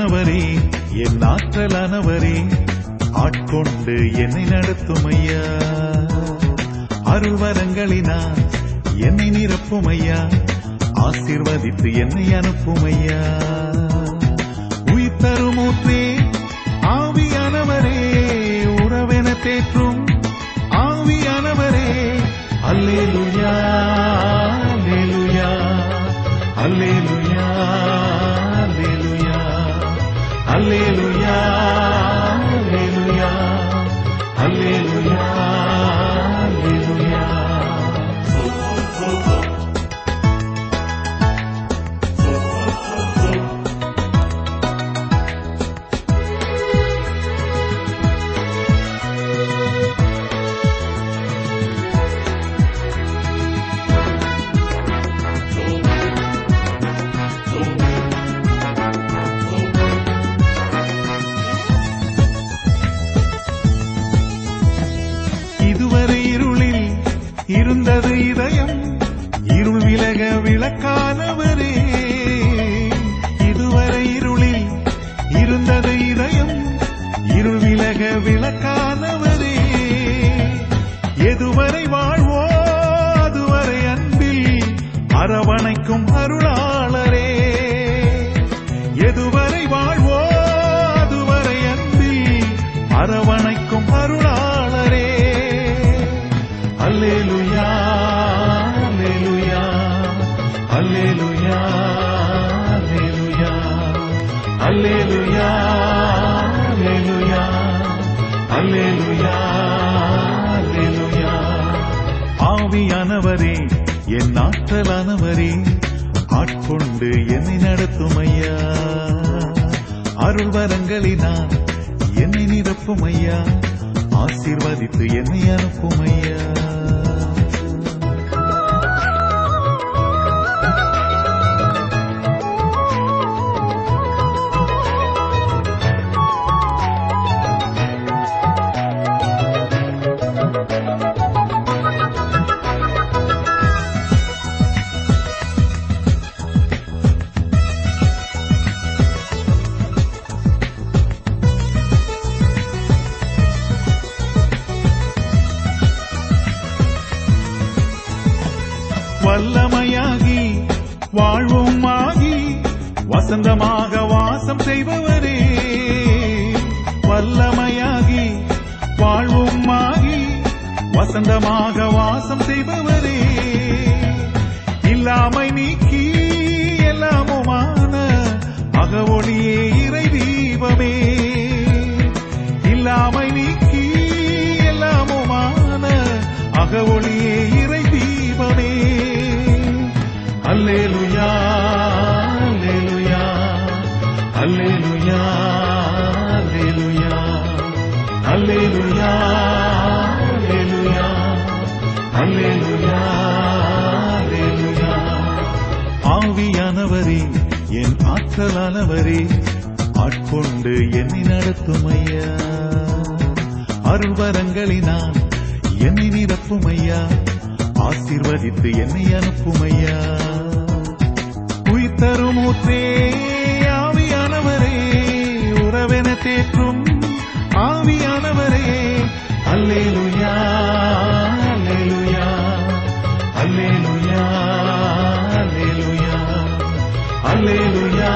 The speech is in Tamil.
ஆவியானவரே என் ஆற்றலானவரே ஆட்கொண்டு என்னை நடத்தும் ஐயா. அருள்வரங்களினால் என்னை நிரப்பும் ஐயா. ஆசீர்வதித்து என்னை அனுப்பும் ஐயா. உயிர் தரும் ஊற்றே ஆவியானவரே உறவென தேற்றும் ஆவியானவரே. அல்லேலூயா அல்லேலூயா அல்லேலூயா அல்லேலூயா அல்லேலூயா அல்லேலூயா அல்லேலூயா அல்லேலூயா. இதுவரை இருளில் இருந்தது இதயம் இருள் விலக விளக்கானவரே. இதுவரை இருளில் இருந்தது இதயம் இருள் விலக விளக்கானவரே. எதுவரை வாழ்வோ அதுவரை அன்பில் அரவணைக்கும் அருளாளரே. எதுவரை வாழ்வோ அதுவரை அன்பில் அரவணைக்கும் அருளாளரே. அல்லேலூயா அல்லேலூயா அல்லேலூயா அல்லேலூயா அல்லேலூயா அல்லேலூயா அல்லேலூயா அல்லேலூயா. ஆவியானவரே என் ஆற்றலானவரே ஆட்கொண்டு என்னை நடத்தும் ஐயா. அருள்வரங்களினால் என்னை நிரப்பும் ஐயா. ஆசீர்வதித்து என்னை அனுப்பும் ஐயா. வல்லமையாகி வாழ்வும் ஆகி வசந்தமாக வாசம் செய்பவரே. வல்லமையாகி வாழ்வும் ஆகி வசந்தமாக வாசம் செய்பவரே. இல்லாமை நீக்கி எல்லாமுமான அகவொளியே இறை தீபமே. இல்லாமை நீக்கி எல்லாமுமான அகவொளியே இறை தீபமே. அல்லேலூயா அல்லேலூயா அல்லேலூயா அல்லேலூயா அல்லேலூயா அல்லேலூயா அல்லேலூயா அல்லேலூயா. ஆவியானவரே என் ஆற்றலானவரே ஆட்கொண்டு என்னை நடத்தும் ஐயா. அருள்வரங்களினால் என்னை நிரப்பும் ஐயா. ஆசீர்வதித்து என்னை அனுப்பும் ஐயா. உயிர் தரும் ஊற்றே ஆவியானவரே உறவென தேற்றும் ஆவியானவரே. அல்லேலூயா அல்லேலூயா அல்லேலூயா அல்லேலூயா அல்லேலூயா